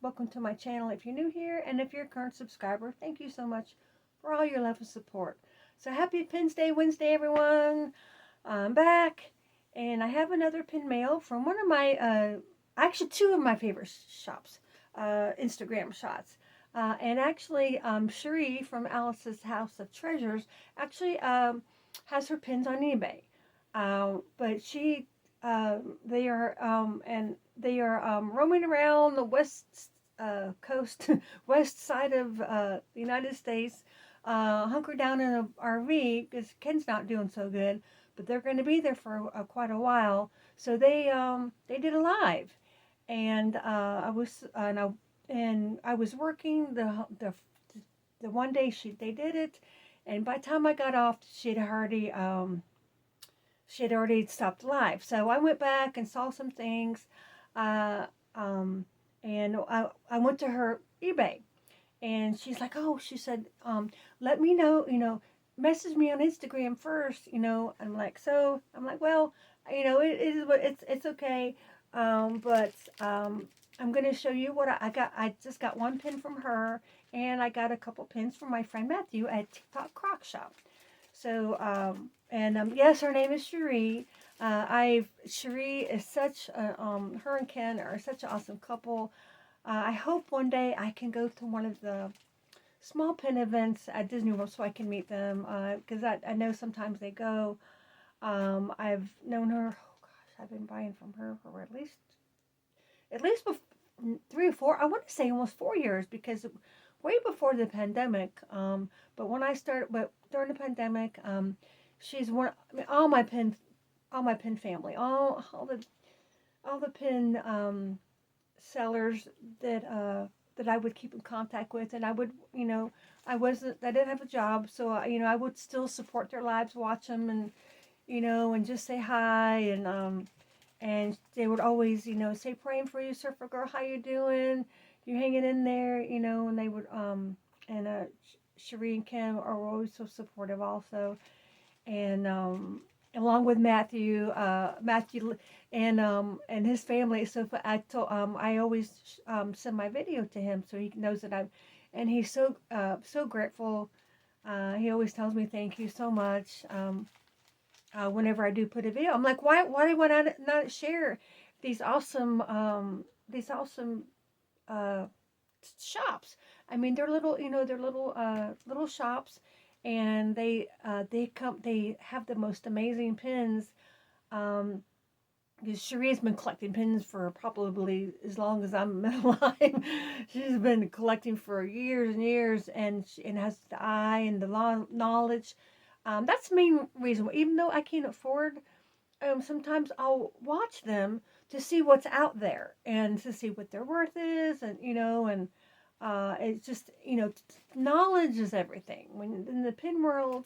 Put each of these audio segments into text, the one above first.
welcome to my channel if you're new here, and if you're a current subscriber, thank you so much for all your love and support. So happy Pins Day Wednesday, everyone. I'm back, and I have another pin mail from one of my, actually two of my favorite shops, Instagram shots. And actually, Cherie from Alice's House of Treasures actually has her pins on eBay. But they are, roaming around the west coast, west side of the United States, hunkered down in an RV because Ken's not doing so good. But they're going to be there for quite a while, so they did a live, and I was working the one day they did it, and by the time I got off, she had already stopped live. So I went back and saw some things, uh, um, and I went to her eBay, and she's like, oh, she said, let me know, message me on Instagram first, I'm like, well, it is what it's okay, but I'm gonna show you what I got. I just got one pin from her, and I got a couple pins from my friend Matthew at Tictoccrocshop. So, yes, her name is Cherie. Cherie is her and Ken are such an awesome couple. I hope one day I can go to one of the small pin events at Disney World so I can meet them, because I know sometimes they go. I've known her, oh gosh, I've been buying from her for at least 3 or 4, I want to say almost 4 years, because way before the pandemic. But during the pandemic, she's one. I mean, all my pin family, all the pin sellers that I would keep in contact with, and I would, I didn't have a job, so I would still support their lives, watch them, and and just say hi, and they would always, say, praying for you, Surfer Girl, how you doing? You hanging in there, and they would, and Cherie and Kim are always so supportive also, and along with Matthew and his family. So I always send my video to him so he knows that and he's so grateful. He always tells me thank you so much. Whenever I do put a video, I'm like, why would I not share these awesome uh, shops? I mean, they're little, little shops, and they have the most amazing pins. Um, because Cherie's been collecting pins for probably as long as I'm alive. She's been collecting for years and years, and has the eye and the knowledge. That's the main reason. Even though I can't afford, sometimes I'll watch them to see what's out there and to see what their worth is, and it's just, knowledge is everything. When in the pin world,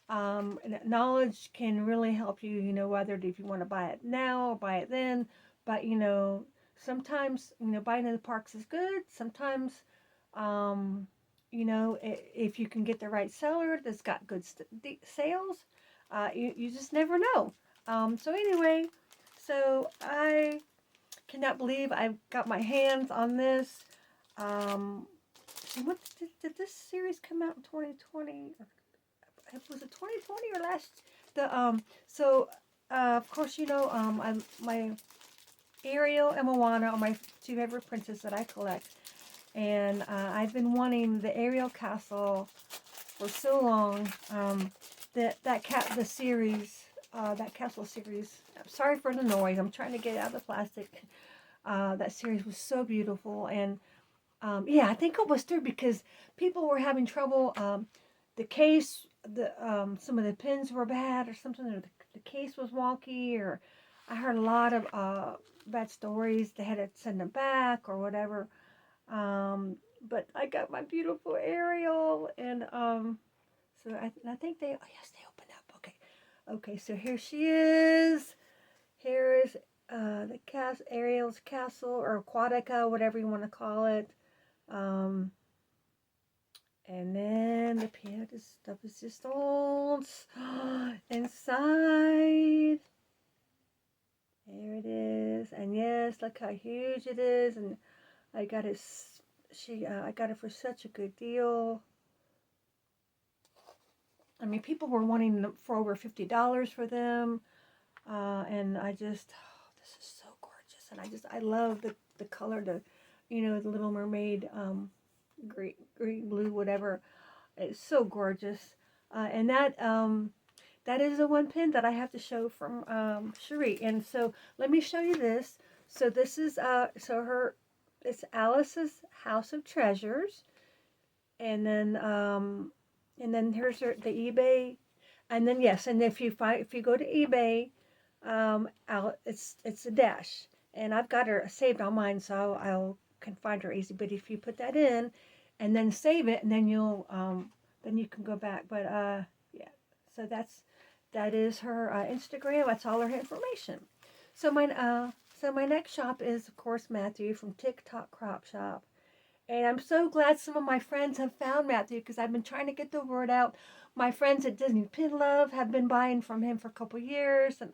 knowledge can really help you, whether if you want to buy it now or buy it then. But, sometimes, buying in the parks is good. Sometimes, if you can get the right seller that's got good sales, you just never know. So anyway, so I cannot believe I've got my hands on this. What did this series come out in 2020? Was it 2020 or last? The so of course, my Ariel and Moana are my two favorite princesses that I collect, and I've been wanting the Ariel castle for so long. The series, that castle series. I'm sorry for the noise. I'm trying to get out of the plastic. That series was so beautiful, and yeah, I think it was through because people were having trouble. The case, some of the pins were bad or something, or the case was wonky, or I heard a lot of bad stories. They had to send them back or whatever. But I got my beautiful Ariel, and I think oh yes, they opened up. Okay, so here she is. Here is Ariel's castle, or Aquatica, whatever you want to call it. And then the piano stuff is just all inside. There it is. And yes, look how huge it is. And I got it. I got it for such a good deal. I mean, people were wanting them for over $50 for them, and I just, oh, this is so gorgeous, and I love the color, the Little Mermaid, green, blue, whatever. It's so gorgeous, and that is the one pin that I have to show from Cherie. And so let me show you this. So this is it's Alice's House of Treasures, and then here's the eBay, and then yes, and if you go to eBay, it's a dash, and I've got her saved on mine, so I'll can find her easy. But if you put that in, and then save it, and then you can go back. But yeah, so that is her Instagram. That's all her information. So my next shop is of course Matthew from Tictoccrocshop. And I'm so glad some of my friends have found Matthew because I've been trying to get the word out. My friends at Disney Pin Love have been buying from him for a couple years, and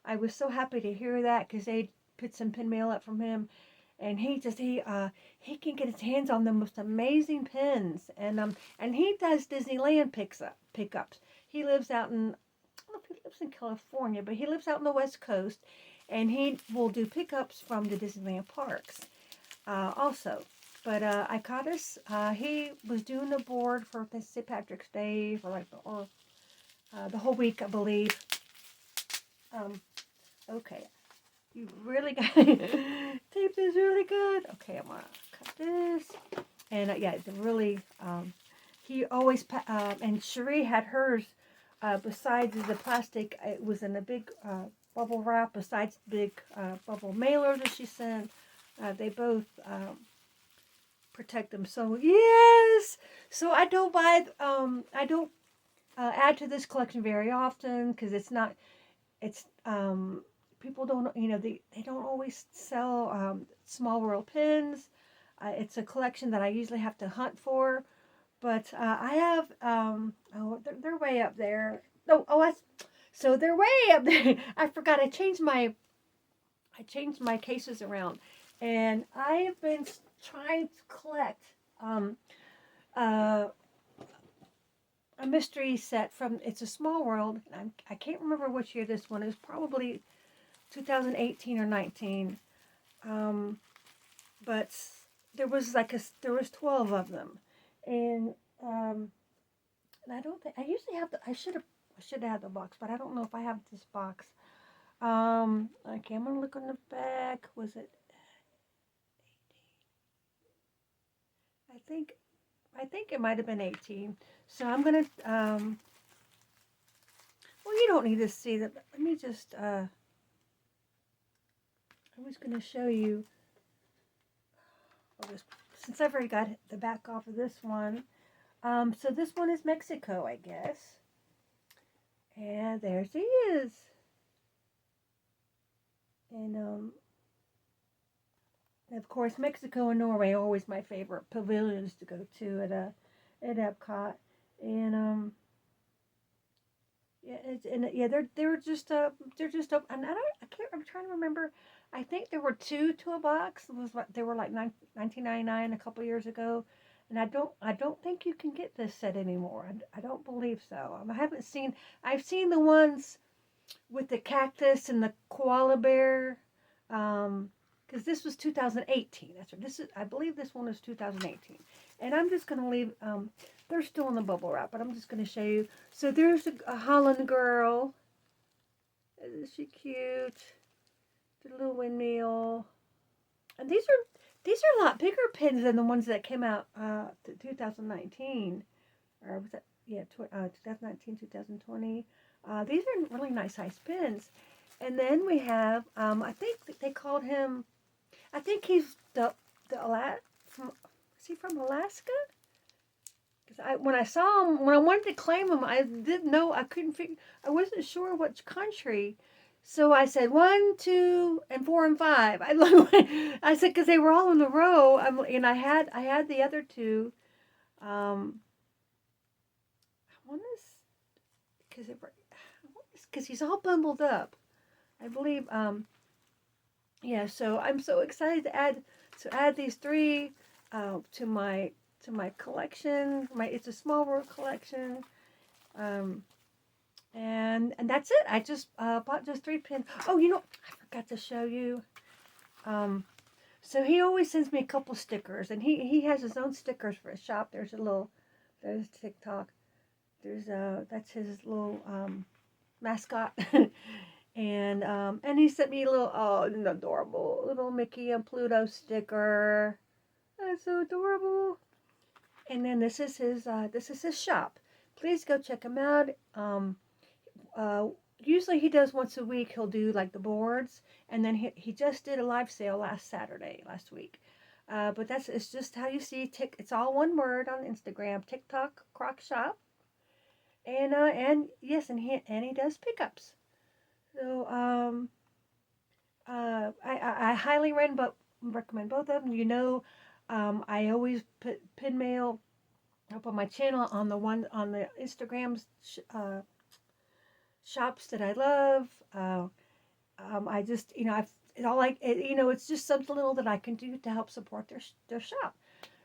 I was so happy to hear that because they put some pin mail up from him, and he can get his hands on the most amazing pins, and he does Disneyland pickups. He lives out in, I don't know if he lives in California, but he lives out on the West Coast, and he will do pickups from the Disneyland parks also. But I caught us. He was doing the board for St. Patrick's Day for the whole week, I believe. Okay, you really got tape is really good. Okay, I'm gonna cut this, and yeah, it's really. He always and Cherie had hers. Besides the plastic, it was in a big bubble wrap. Besides the big bubble mailer that she sent, they both. Protect them. So yes, so I don't add to this collection very often because it's people don't they don't always sell small world pins. It's a collection that I usually have to hunt for, but I have oh they're way up there. So they're way up there. I forgot I changed my cases around, and I have been trying to collect uh, a mystery set from It's a Small World. I can't remember which year this one is. Probably 2018 or 19. But there was 12 of them, and I don't think I usually have I should have the box, but I don't know if I have this box. Okay, I'm gonna look on the back. Was it? I think it might have been 18. So I'm gonna well, you don't need to see that. Let me just I was gonna show you. Since I've already got the back off of this one. So this one is Mexico, I guess. And there she is. And of course, Mexico and Norway are always my favorite pavilions to go to at Epcot. And yeah, yeah, they're just and I'm trying to remember. I think there were two to a box. They were like 19.99 a couple years ago, and I don't think you can get this set anymore. I don't believe so. I haven't seen. I've seen the ones with the cactus and the koala bear. Because this was 2018. That's right. I believe this one is 2018. And I'm just going to leave, they're still in the bubble wrap, but I'm just going to show you. So there's a Holland girl. Isn't she cute? The little windmill. And these are a lot bigger pins than the ones that came out 2019. Or was that, yeah, 2019, 2020. These are really nice size pins. And then we have, I think they called him, I think he's is he from Alaska? Because when I saw him, when I wanted to claim him, I didn't know, I couldn't figure, I wasn't sure which country. So I said 1, 2, and 4 and 5. I said because they were all in a row, and I had the other two. I want to because he's all bundled up. I believe. Yeah. So I'm so excited to add to add these three to my collection. It's a small world collection. Um, and that's it. I just bought just 3 pins. Oh, I forgot to show you. So he always sends me a couple stickers, and he has his own stickers for his shop. There's TikTok. That's his little mascot. And he sent me a little, an adorable little Mickey and Pluto sticker. That's so adorable. And then this is his shop. Please go check him out. Uh, Usually he does once a week. He'll do like the boards, and then he just did a live sale last week. But it's just how you see it's all one word on Instagram, Tictoccrocshop, and yes, and he does pickups. So I highly recommend both of them. I always put pin mail up on my channel on the Instagram shops that I love. I just, it's just something little that I can do to help support their shop.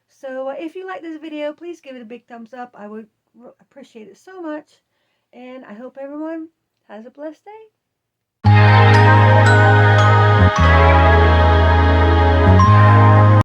So if you like this video, please give it a big thumbs up. I would appreciate it so much. And I hope everyone has a blessed day.